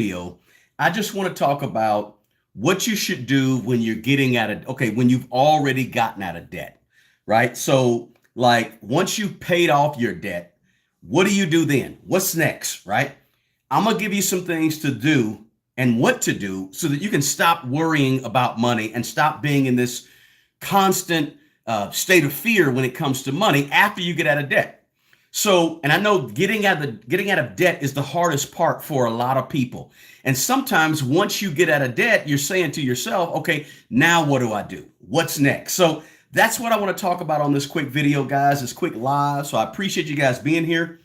video, I just want to talk about what you should do when you're getting out of, okay, when you've already gotten out of debt, right? So, like, once you've paid off your debt, what do you do then? What's next, right? I'm going to give you some things to do and what to do so that you can stop worrying about money and stop being in this constant state of fear when it comes to money after you get out of debt. So, and I know getting out of debt is the hardest part for a lot of people. And sometimes once you get out of debt, you're saying to yourself, okay, now what do I do? What's next? So that's what I want to talk about on this quick video, guys, this quick live. So I appreciate you guys being here.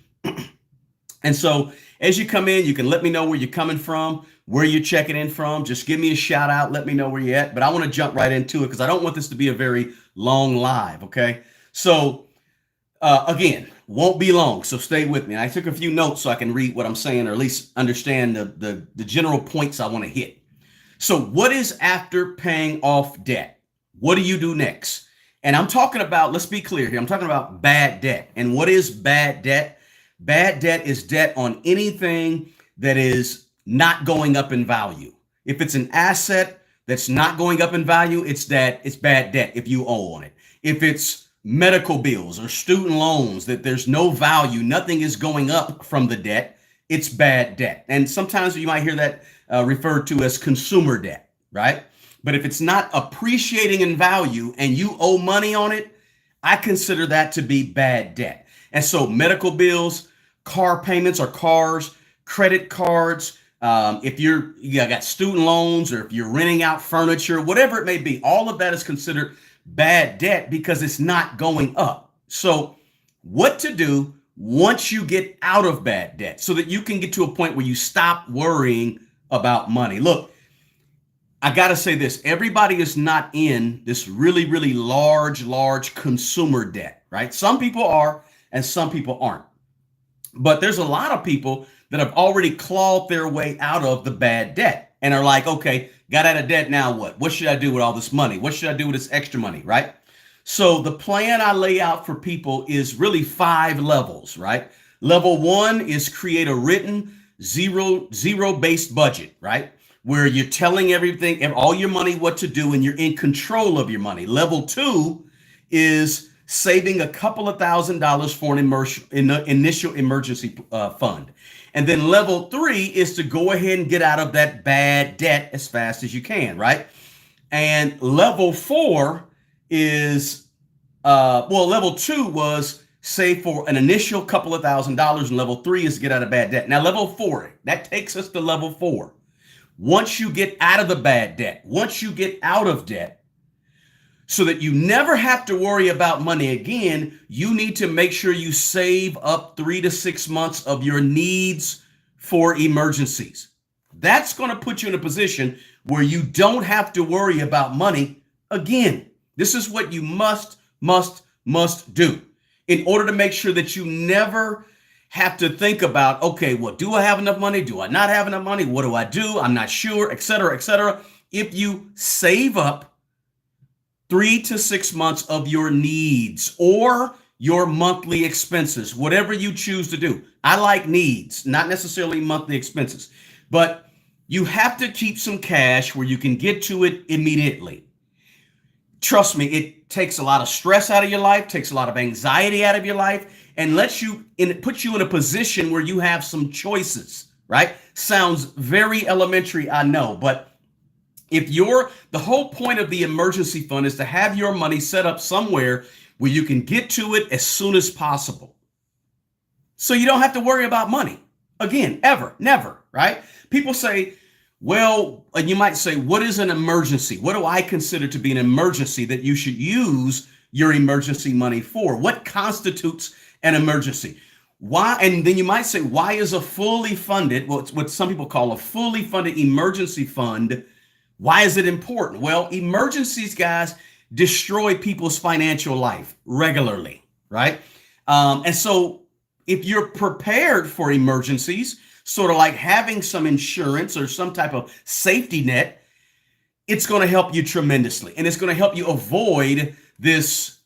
And so as you come in, you can let me know where you're coming from, where you're checking in from. Just give me a shout out. Let me know where you're at. But I want to jump right into it because I don't want this to be a very long live. Okay. So again, won't be long. So stay with me. I took a few notes so I can read what I'm saying, or at least understand the general points I want to hit. So what is after paying off debt? What do you do next? And I'm talking about, let's be clear here. I'm talking about bad debt. And what is bad debt? Bad debt is debt on anything that is not going up in value. If it's an asset that's not going up in value, it's bad debt if you owe on it. If it's medical bills or student loans that there's no value, nothing is going up from the debt, it's bad debt. And sometimes you might hear that referred to as consumer debt, right? But if it's not appreciating in value and you owe money on it, I consider that to be bad debt. And so medical bills, car payments or cars, credit cards, if you got student loans, or if you're renting out furniture, whatever it may be, all of that is considered bad debt because it's not going up. So what to do once you get out of bad debt so that you can get to a point where you stop worrying about money. Look, I got to say this. Everybody is not in this really, really large consumer debt, right? Some people are and some people aren't. But there's a lot of people that have already clawed their way out of the bad debt and are like, okay, got out of debt, now what? What should I do with all this money? What should I do with this extra money, right? So the plan I lay out for people is really 5 levels, right? Level 1 is create a written zero-based budget, right? Where you're telling everything and all your money what to do and you're in control of your money. Level 2 is saving a couple of $1,000s for an initial emergency fund. And then level 3 is to go ahead and get out of that bad debt as fast as you can, right? And level 4 is, level 2 was save for an initial couple of $1,000s, and level 3 is get out of bad debt. Now, level 4, that takes us to level 4. Once you get out of the bad debt, once you get out of debt, so that you never have to worry about money again, you need to make sure you save up 3 to 6 months of your needs for emergencies. That's going to put you in a position where you don't have to worry about money again. This is what you must do in order to make sure that you never have to think about, okay, well, do I have enough money? Do I not have enough money? What do I do? I'm not sure, et cetera, et cetera. If you save up 3 to 6 months of your needs or your monthly expenses, whatever you choose to do. I like needs, not necessarily monthly expenses, but you have to keep some cash where you can get to it immediately. Trust me, it takes a lot of stress out of your life, takes a lot of anxiety out of your life, and puts you in a position where you have some choices, right? Sounds very elementary, I know, but the whole point of the emergency fund is to have your money set up somewhere where you can get to it as soon as possible. So you don't have to worry about money again, ever, never, right? People say, well, and you might say, what is an emergency? What do I consider to be an emergency that you should use your emergency money for? What constitutes an emergency? Why? And then you might say, why is a fully funded, what some people call a fully funded emergency fund, why is it important? Well, emergencies, guys, destroy people's financial life regularly, right? And so if you're prepared for emergencies, sort of like having some insurance or some type of safety net, it's going to help you tremendously. And it's going to help you avoid this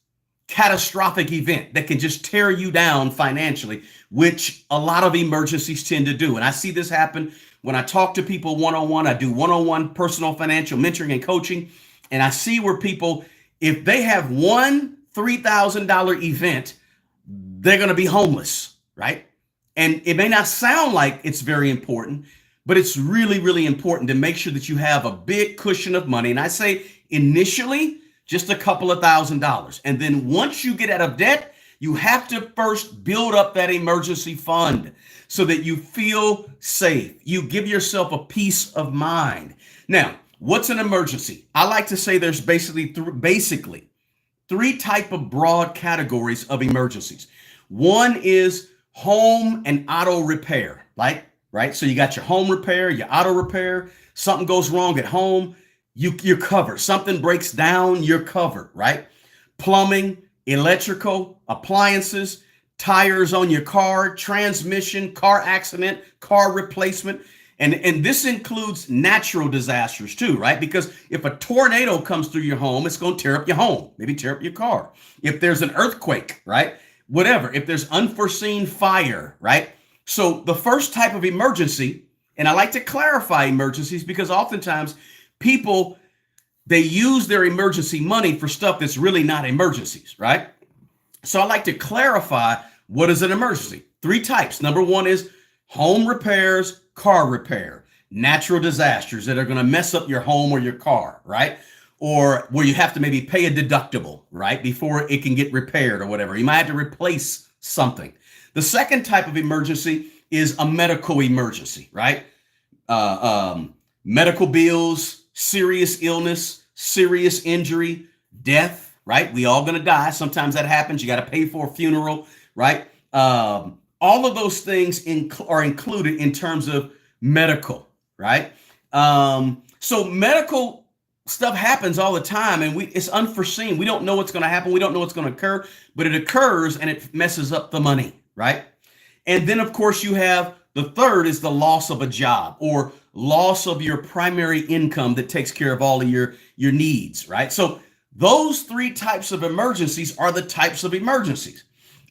catastrophic event that can just tear you down financially, which a lot of emergencies tend to do. And I see this happen when I talk to people one-on-one, I do one-on-one personal financial mentoring and coaching, and I see where people, if they have one $3,000 event, they're going to be homeless, right? And it may not sound like it's very important, but it's really, really important to make sure that you have a big cushion of money. And I say initially, just a couple of $1,000s. And then once you get out of debt, you have to first build up that emergency fund so that you feel safe. You give yourself a peace of mind. Now, what's an emergency? I like to say there's basically three type of broad categories of emergencies. One is home and auto repair, right? So you got your home repair, your auto repair, something goes wrong at home, you're covered. Something breaks down, you're covered, right? Plumbing, electrical, appliances, tires on your car, transmission, car accident, car replacement. And this includes natural disasters too, right? Because if a tornado comes through your home, it's going to tear up your home, maybe tear up your car. If there's an earthquake, right? Whatever. If there's unforeseen fire, right? So the first type of emergency, and I like to clarify emergencies because oftentimes people, they use their emergency money for stuff that's really not emergencies, right? So I like to clarify what is an emergency. Three types. Number one is home repairs, car repair, natural disasters that are going to mess up your home or your car, right? Or where you have to maybe pay a deductible, right? Before it can get repaired or whatever. You might have to replace something. The second type of emergency is a medical emergency, right? Medical bills, serious illness, serious injury, death, right? We all gonna die. Sometimes that happens. You got to pay for a funeral, right? All of those things are included in terms of medical, right? So medical stuff happens all the time, and it's unforeseen. We don't know what's going to happen. We don't know what's going to occur, but it occurs and it messes up the money, right? And then, of course, you have the third is the loss of a job or loss of your primary income that takes care of all of your needs, right? So those three types of emergencies are the types of emergencies.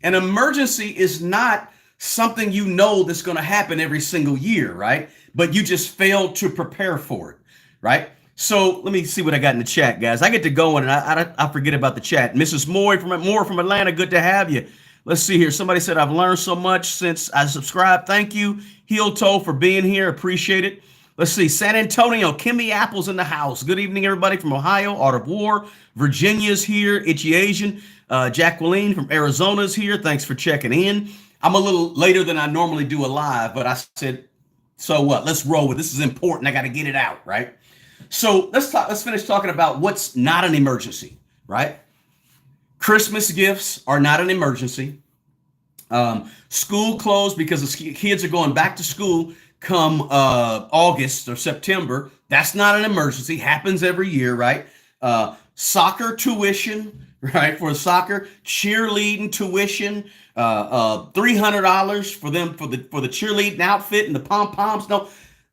An emergency is not something you know that's going to happen every single year, right? But you just failed to prepare for it, right? So let me see what I got in the chat, guys. I get to going and I forget about the chat. Mrs. Moore from Atlanta, good to have you. Let's see here. Somebody said, I've learned so much since I subscribed. Thank you, Heel Toe, for being here. Appreciate it. Let's see. San Antonio, Kimmy Apple's in the house. Good evening, everybody from Ohio. Art of War. Virginia's here. Itchy Asian. Jacqueline from Arizona's here. Thanks for checking in. I'm a little later than I normally do a live, but I said, so what? Let's roll with this. Is important. I got to get it out, right? So let's finish talking about what's not an emergency, right? Christmas gifts are not an emergency. School closed because the kids are going back to school come August or September. That's not an emergency. Happens every year, right? Soccer tuition, right? For soccer, cheerleading tuition, $300 for them for the cheerleading outfit and the pom-poms. No,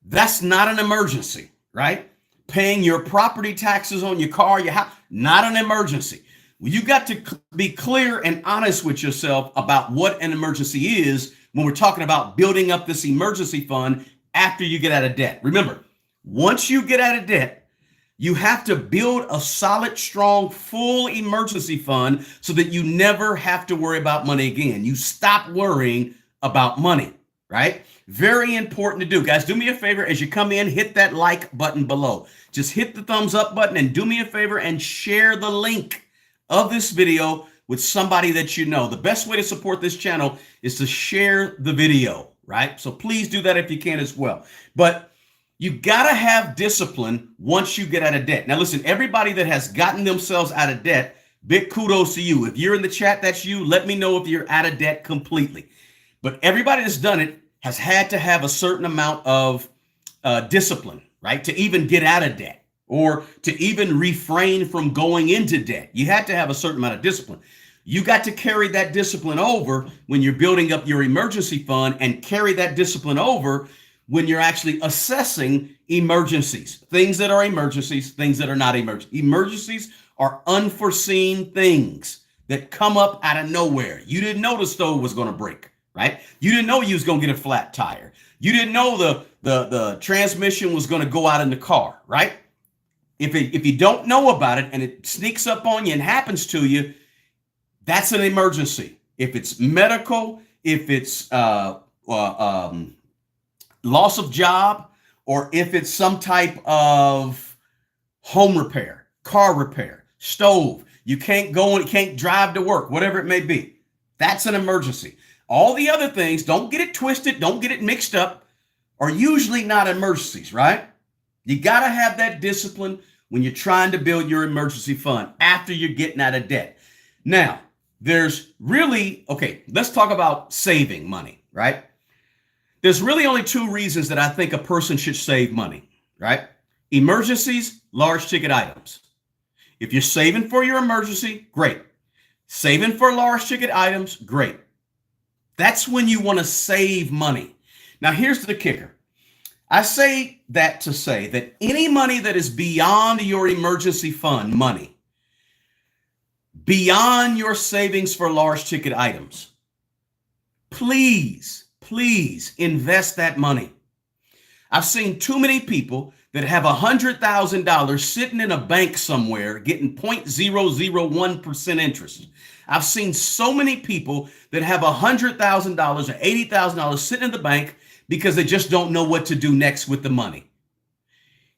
that's not an emergency, right? Paying your property taxes on your car, your house, not an emergency. Well, you got to be clear and honest with yourself about what an emergency is when we're talking about building up this emergency fund after you get out of debt. Remember, once you get out of debt, you have to build a solid, strong, full emergency fund so that you never have to worry about money again. You stop worrying about money, right? Very important to do. Guys, do me a favor as you come in, hit that like button below. Just hit the thumbs up button and do me a favor and share the link of this video with somebody that you know. The best way to support this channel is to share the video, right? So please do that if you can as well. But you gotta have discipline once you get out of debt. Now listen, everybody that has gotten themselves out of debt, big kudos to you. If you're in the chat, that's you. Let me know if you're out of debt completely. But everybody that's done it has had to have a certain amount of discipline, right? To even get out of debt or to even refrain from going into debt. You had to have a certain amount of discipline. You got to carry that discipline over when you're building up your emergency fund and carry that discipline over when you're actually assessing emergencies, things that are emergencies, things that are not emergencies. Emergencies are unforeseen things that come up out of nowhere. You didn't know the stove was going to break, right? You didn't know you was going to get a flat tire. You didn't know the transmission was going to go out in the car, right? If you don't know about it and it sneaks up on you and happens to you, that's an emergency. If it's medical, if it's loss of job, or if it's some type of home repair, car repair, stove, you can't go and you can't drive to work, whatever it may be. That's an emergency. All the other things, don't get it twisted, don't get it mixed up, are usually not emergencies, right? You got to have that discipline when you're trying to build your emergency fund after you're getting out of debt. Now, there's really, okay, let's talk about saving money, right? There's really only two reasons that I think a person should save money, right? Emergencies, large ticket items. If you're saving for your emergency, great. Saving for large ticket items, great. That's when you want to save money. Now, here's the kicker. I say that to say that any money that is beyond your emergency fund money, beyond your savings for large ticket items, please invest that money. I've seen too many people that have $100,000 sitting in a bank somewhere getting 0.001% interest. I've seen so many people that have $100,000 or $80,000 sitting in the bank because they just don't know what to do next with the money.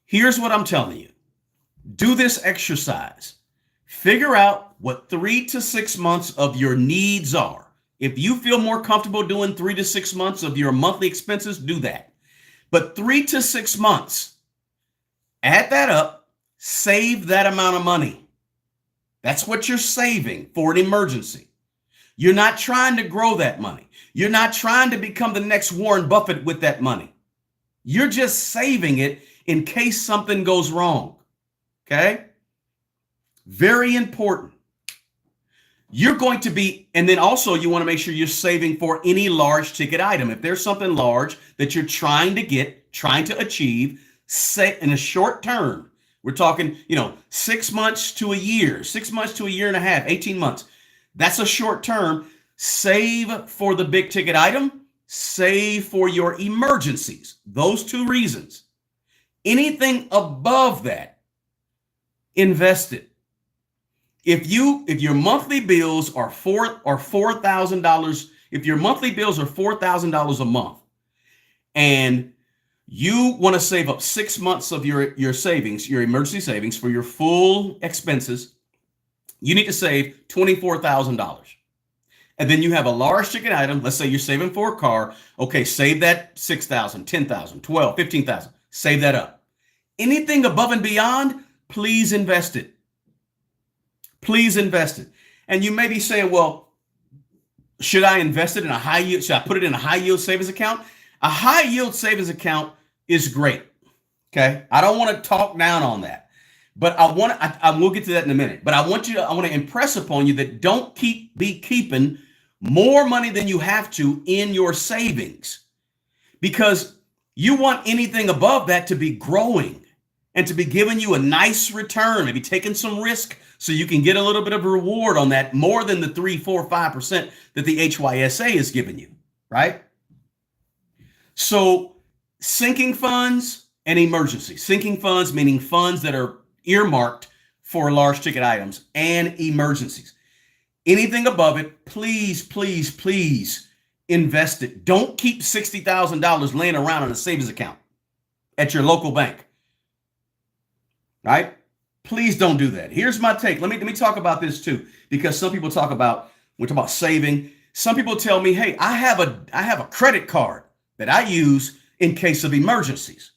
Here's what I'm telling you. Do this exercise. Figure out what 3 to 6 months of your needs are. If you feel more comfortable doing 3 to 6 months of your monthly expenses, do that. But 3 to 6 months, add that up, save that amount of money. That's what you're saving for an emergency. You're not trying to grow that money. You're not trying to become the next Warren Buffett with that money. You're just saving it in case something goes wrong. Okay? Very important. You're going to be, and then also you want to make sure you're saving for any large ticket item. If there's something large that you're trying to get, trying to achieve, say in a short term, we're talking, 6 months to a year, 6 months to a year and a half, 18 months. That's a short term. Save for the big ticket item, save for your emergencies. Those two reasons. Anything above that, invest it. If your monthly bills are $4,000, if your monthly bills are $4,000 a month, and you want to save up 6 months of your savings, your emergency savings for your full expenses, you need to save $24,000. And then you have a large ticket item. Let's say you're saving for a car. Okay, save that $6,000, $10,000, $12,000, $15,000. Save that up. Anything above and beyond, please invest it. Please invest it. And you may be saying, well, should I invest it in a high yield? Should I put it in a high yield savings account? A high yield savings account is great. Okay. I don't want to talk down on that, but we'll get to that in a minute. But I want to impress upon you that don't be keeping more money than you have to in your savings, because you want anything above that to be growing and to be giving you a nice return, maybe taking some risk so you can get a little bit of a reward on that, more than the 3, 4, 5% that the HYSA is giving you, right? So sinking funds and emergencies. Sinking funds meaning funds that are earmarked for large ticket items, and emergencies. Anything above it, please invest it. Don't keep $60,000 laying around in a savings account at your local bank. Right? Please don't do that. Here's my take. Let me talk about this too, because some people talk about, we talk about saving. Some people tell me, hey, I have a credit card that I use in case of emergencies,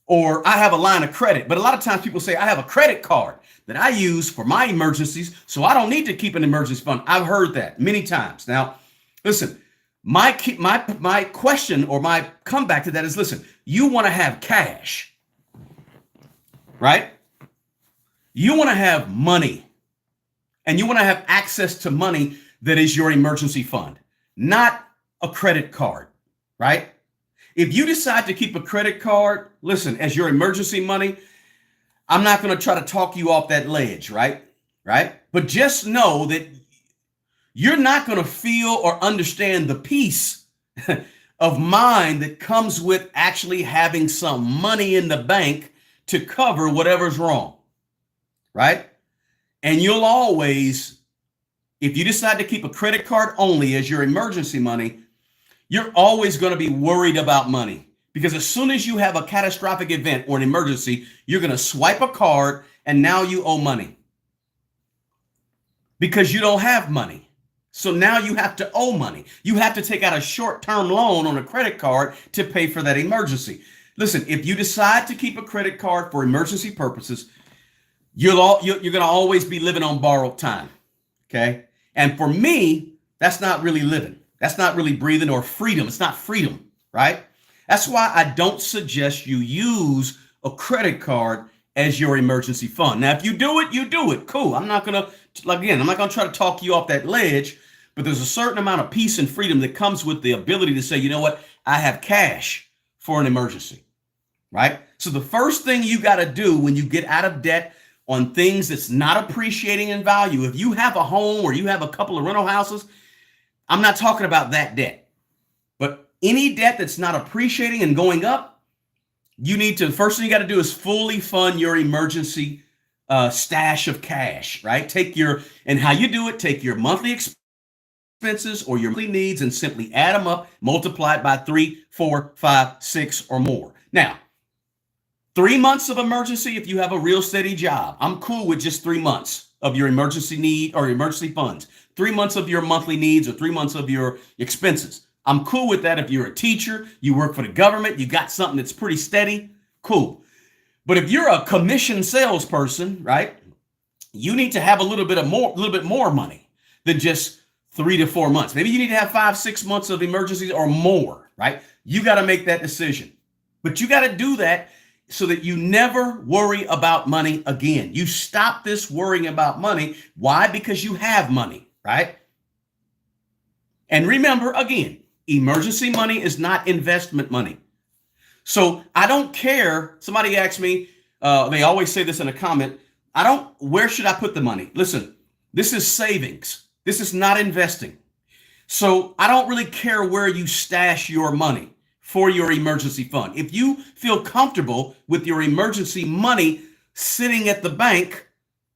or I have a line of credit. But a lot of times people say, I have a credit card that I use for my emergencies, so I don't need to keep an emergency fund. I've heard that many times. Now, listen, my question or my comeback to that is, listen, you want to have cash, right? You want to have money, and you want to have access to money that is your emergency fund, not a credit card, right? If you decide to keep a credit card, listen, as your emergency money, I'm not going to try to talk you off that ledge, right? But just know that you're not going to feel or understand the peace of mind that comes with actually having some money in the bank to cover whatever's wrong, right? And you'll always, if you decide to keep a credit card only as your emergency money, you're always going to be worried about money, because as soon as you have a catastrophic event or an emergency, you're going to swipe a card and now you owe money because you don't have money. So now you have to owe money. You have to take out a short-term loan on a credit card to pay for that emergency. Listen, if you decide to keep a credit card for emergency purposes, you're going to always be living on borrowed time. Okay. And for me, that's not really living. That's not really breathing or freedom. It's not freedom, right? That's why I don't suggest you use a credit card as your emergency fund. Now, if you do it, you do it. Cool. I'm not going to try to talk you off that ledge, but there's a certain amount of peace and freedom that comes with the ability to say, you know what? I have cash for an emergency, right? So the first thing you got to do when you get out of debt on things that's not appreciating in value, if you have a home or you have a couple of rental houses, I'm not talking about that debt, but any debt that's not appreciating and going up, first thing you got to do is fully fund your emergency stash of cash, right? Take your monthly expenses or your monthly needs and simply add them up, multiply it by 3, 4, 5, 6 or more. Now, 3 months of emergency, if you have a real steady job, I'm cool with just 3 months of your emergency need or emergency funds. 3 months of your monthly needs or 3 months of your expenses. I'm cool with that if you're a teacher, you work for the government, you got something that's pretty steady, cool. But if you're a commission salesperson, right, you need to have a little bit more money than just 3 to 4 months. Maybe you need to have 5, 6 months of emergencies or more, right? You got to make that decision. But you got to do that so that you never worry about money again. You stop this worrying about money. Why? Because you have money, right? And remember, again, emergency money is not investment money. So I don't care. Somebody asked me, they always say this in a comment, where should I put the money? Listen, this is savings. This is not investing. So I don't really care where you stash your money for your emergency fund. If you feel comfortable with your emergency money sitting at the bank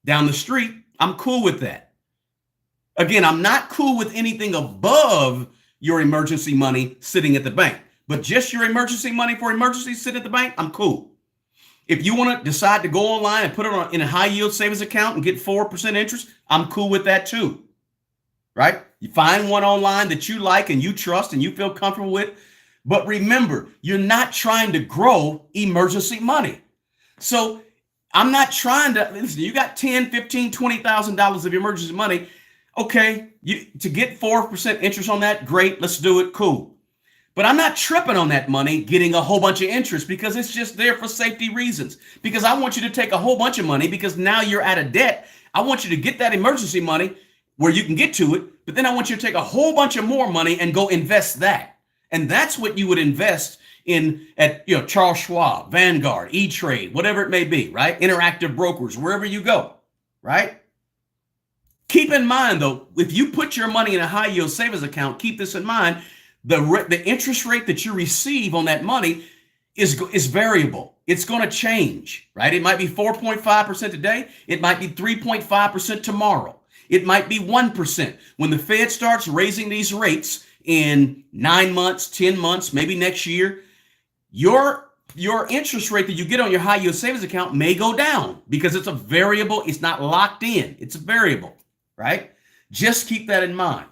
down the street, I'm cool with that. Again, I'm not cool with anything above your emergency money sitting at the bank, but just your emergency money for emergencies sitting at the bank, I'm cool. If you want to decide to go online and put it in a high yield savings account and get 4% interest, I'm cool with that too, right? You find one online that you like and you trust and you feel comfortable with. But remember, you're not trying to grow emergency money. So I'm not trying to, listen, you got $10, $15, $20,000 of emergency money. Okay, to get 4% interest on that, great, let's do it, cool. But I'm not tripping on that money getting a whole bunch of interest because it's just there for safety reasons. Because I want you to take a whole bunch of money because now you're out of debt. I want you to get that emergency money where you can get to it, but then I want you to take a whole bunch of more money and go invest that. And that's what you would invest in at Charles Schwab, Vanguard, E-Trade, whatever it may be, right? Interactive brokers, wherever you go, right? Keep in mind, though, if you put your money in a high yield savings account, keep this in mind, the interest rate that you receive on that money is variable. It's going to change, right? It might be 4.5% today. It might be 3.5% tomorrow. It might be 1%. When the Fed starts raising these rates in 9 months, 10 months, maybe next year, your interest rate that you get on your high yield savings account may go down because it's a variable. It's not locked in. It's a variable, right? Just keep that in mind.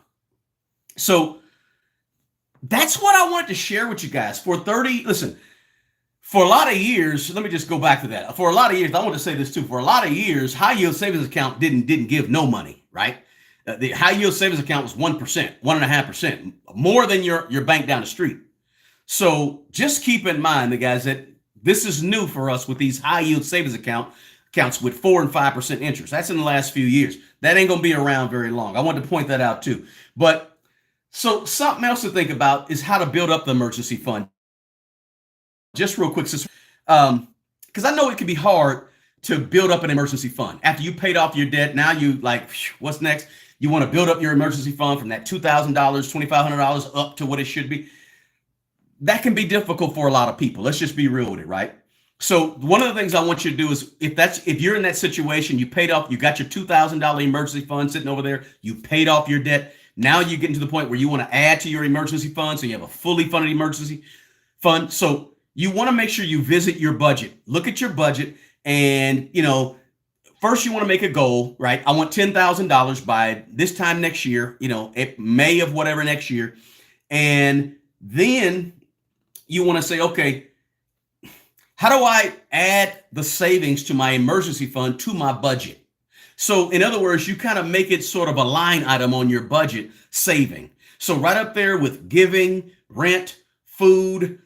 So that's what I wanted to share with you guys. For a lot of years, let me just go back to that. For a lot of years, I want to say this too. For a lot of years, high yield savings account didn't give no money, right? The high yield savings account was 1%, 1.5%, more than your bank down the street. So just keep in mind, the guys, that this is new for us with these high yield savings accounts with 4 and 5% interest. That's in the last few years. That ain't going to be around very long. I wanted to point that out too. But so something else to think about is how to build up the emergency fund. Just real quick, because I know it can be hard to build up an emergency fund. After you paid off your debt, now you like, what's next? You want to build up your emergency fund from that $2,000, $2,500 up to what it should be. that can be difficult for a lot of people. Let's just be real with it, right? So one of the things I want you to do is if you're in that situation, you paid off, you got your $2,000 emergency fund sitting over there, you paid off your debt. Now you're getting to the point where you want to add to your emergency fund, so you have a fully funded emergency fund. So you want to make sure you visit your budget, look at your budget, and first you want to make a goal, right? I want $10,000 by this time next year, May of whatever next year, and then you want to say, okay, how do I add the savings to my emergency fund to my budget? So in other words, you kind of make it sort of a line item on your budget, saving. So right up there with giving, rent, food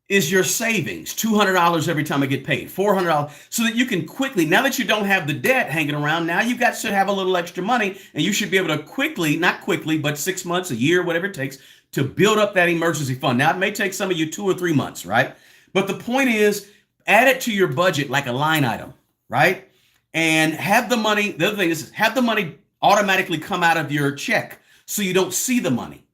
is your savings. $200 every time I get paid, $400, so that you can quickly, now that you don't have the debt hanging around, now you got to have a little extra money, and you should be able to quickly, not quickly, but 6 months, a year, whatever it takes, to build up that emergency fund. Now, it may take some of you 2 or 3 months, right? But the point is, add it to your budget like a line item, right? And have the money, the other thing is, have the money automatically come out of your check so you don't see the money,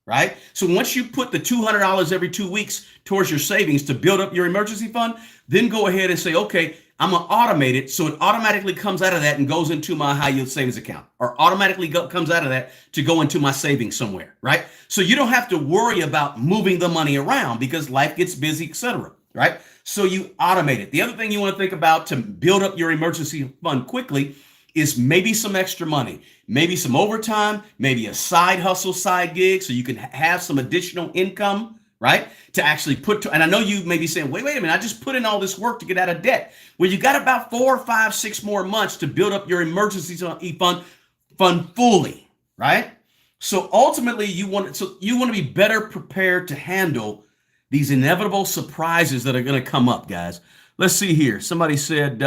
right? So once you put the $200 every 2 weeks towards your savings to build up your emergency fund, then go ahead and say, okay, I'm going to automate it so it automatically comes out of that and goes into my high yield savings account, or automatically comes out of that to go into my savings somewhere, right? So you don't have to worry about moving the money around because life gets busy, etc., right? So you automate it. The other thing you want to think about to build up your emergency fund quickly is maybe some extra money, maybe some overtime, maybe a side hustle, side gig, so you can have some additional income, right? To actually and I know you may be saying, wait a minute, I just put in all this work to get out of debt. Well, you got about 4, 5, 6 more months to build up your emergency fund fully, right? So ultimately, you want to be better prepared to handle these inevitable surprises that are going to come up, guys. Let's see here. Somebody said,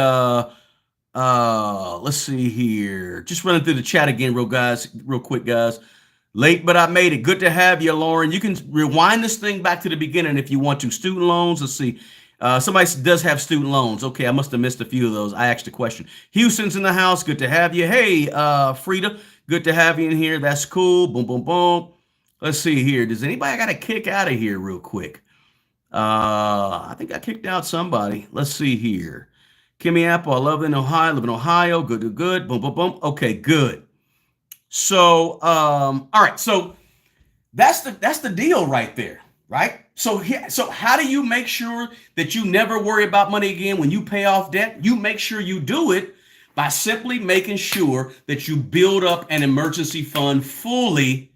let's see here. Just running through the chat again, real quick, guys. Late, but I made it. Good to have you, Lauren. You can rewind this thing back to the beginning if you want to. Student loans, let's see. Somebody does have student loans. Okay, I must have missed a few of those. I asked a question. Houston's in the house. Good to have you. Hey, Frida, good to have you in here. That's cool. Boom, boom, boom. Let's see here. Does anybody got to kick out of here real quick? I think I kicked out somebody. Let's see here. Kimmy Apple, I live in Ohio. Good, good. Boom, boom, boom. Okay, good. So, all right. So that's the deal right there, right? So how do you make sure that you never worry about money again when you pay off debt? You make sure you do it by simply making sure that you build up an emergency fund fully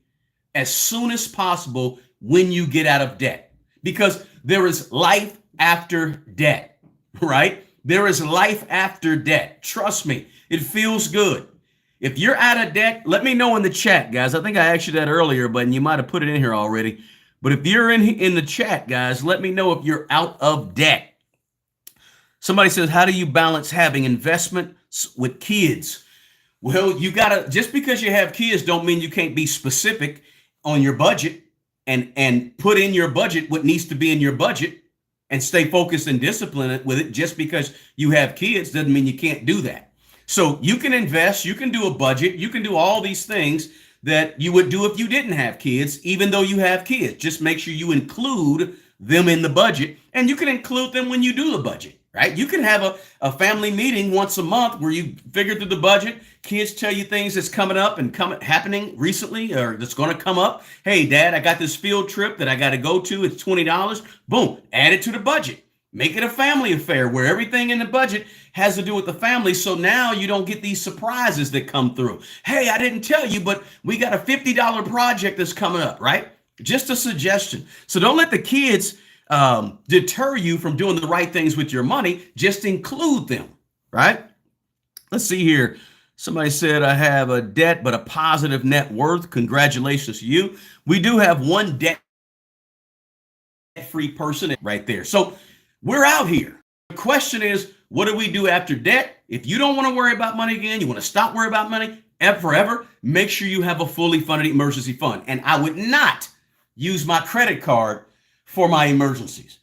as soon as possible when you get out of debt, because there is life after debt, right? There is life after debt. Trust me, it feels good. If you're out of debt, let me know in the chat, guys. I think I asked you that earlier, but you might have put it in here already. But if you're in the chat, guys, let me know if you're out of debt. Somebody says, how do you balance having investments with kids? Well, you gotta, just because you have kids don't mean you can't be specific on your budget and put in your budget what needs to be in your budget and stay focused and disciplined with it. Just because you have kids doesn't mean you can't do that. So you can invest, you can do a budget, you can do all these things that you would do if you didn't have kids, even though you have kids. Just make sure you include them in the budget, and you can include them when you do the budget, right? You can have a family meeting once a month where you figure through the budget. Kids tell you things that's coming up and happening recently or that's going to come up. Hey, Dad, I got this field trip that I got to go to. It's $20. Boom, add it to the budget. Make it a family affair where everything in the budget has to do with the family. So now you don't get these surprises that come through. Hey, I didn't tell you, but we got a $50 project that's coming up, right? Just a suggestion. So don't let the kids deter you from doing the right things with your money. Just include them, right? Let's see here. Somebody said, I have a debt, but a positive net worth. Congratulations to you. We do have one debt-free person right there. So we're out here. The question is, what do we do after debt? If you don't want to worry about money again, you want to stop worrying about money forever, make sure you have a fully funded emergency fund. And I would not use my credit card for my emergencies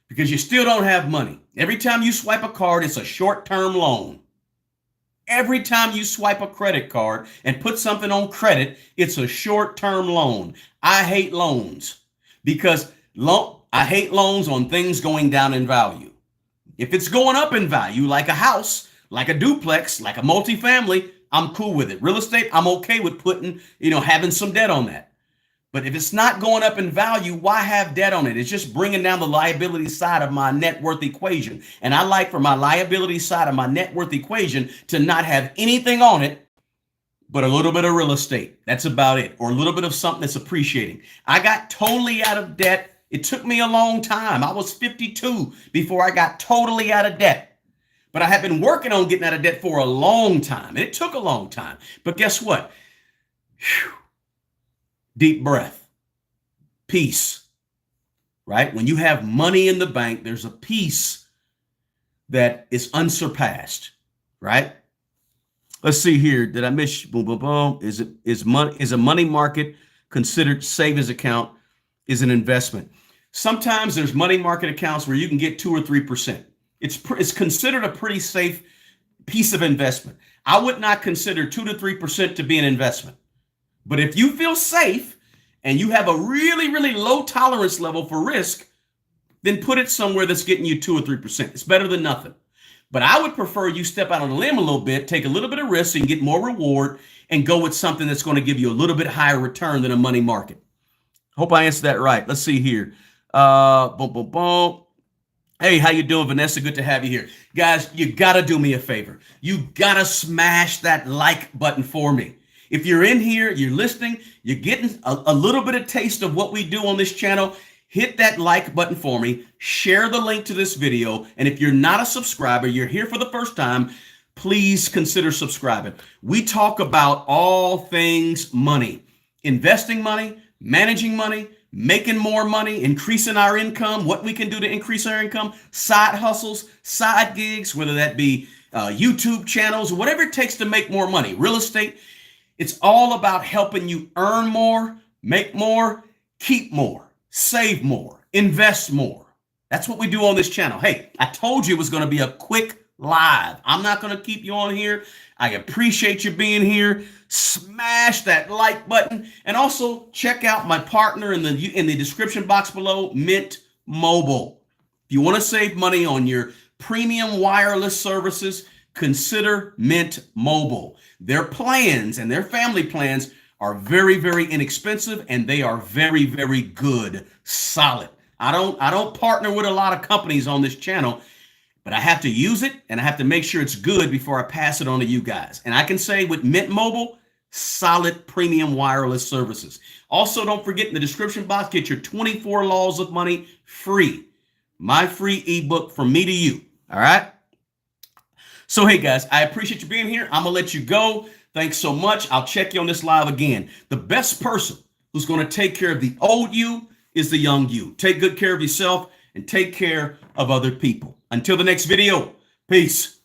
because you still don't have money. Every time you swipe a card, it's a short-term loan. Every time you swipe a credit card and put something on credit, it's a short-term loan. I hate loans because I hate loans on things going down in value. If it's going up in value, like a house, like a duplex, like a multifamily, I'm cool with it. Real estate, I'm okay with putting, having some debt on that. But if it's not going up in value, why have debt on it? It's just bringing down the liability side of my net worth equation. And I like for my liability side of my net worth equation to not have anything on it but a little bit of real estate. That's about it. Or a little bit of something that's appreciating. I got totally out of debt. It took me a long time. I was 52 before I got totally out of debt. But I had been working on getting out of debt for a long time. And it took a long time. But guess what? Whew. Deep breath. Peace. Right? When you have money in the bank, there's a peace that is unsurpassed. Right? Let's see here. Did I miss? Boom, boom, boom. Is a money market considered savings account is an investment? Sometimes there's money market accounts where you can get 2 or 3%. It's considered a pretty safe piece of investment. I would not consider 2 to 3% to be an investment. But if you feel safe and you have a really, really low tolerance level for risk, then put it somewhere that's getting you 2 or 3%. It's better than nothing. But I would prefer you step out on a limb a little bit, take a little bit of risk so you can get more reward and go with something that's going to give you a little bit higher return than a money market. Hope I answered that right. Let's see here. Boom, boom, boom. Hey, how you doing, Vanessa? Good to have you here. Guys, you got to do me a favor. You got to smash that like button for me. If you're in here, you're listening, you're getting a little bit of taste of what we do on this channel, hit that like button for me, share the link to this video, and if you're not a subscriber, you're here for the first time, please consider subscribing. We talk about all things money, investing money, managing money, making more money, increasing our income, what we can do to increase our income, side hustles, side gigs, whether that be YouTube channels, whatever it takes to make more money, real estate. It's all about helping you earn more, make more, keep more, save more, invest more. That's what we do on this channel. Hey, I told you it was going to be a quick live. I'm not going to keep you on here. I appreciate you being here. Smash that like button and also check out my partner in the description box below, Mint Mobile. If you want to save money on your premium wireless services, consider Mint Mobile. Their plans and their family plans are very, very inexpensive and they are very, very good, solid. I don't partner with a lot of companies on this channel, but I have to use it and I have to make sure it's good before I pass it on to you guys. And I can say with Mint Mobile, solid premium wireless services. Also, don't forget in the description box, get your 24 Laws of Money free. My free ebook from me to you. All right. So, hey, guys, I appreciate you being here. I'm going to let you go. Thanks so much. I'll check you on this live again. The best person who's going to take care of the old you is the young you. Take good care of yourself and take care of other people. Until the next video, peace.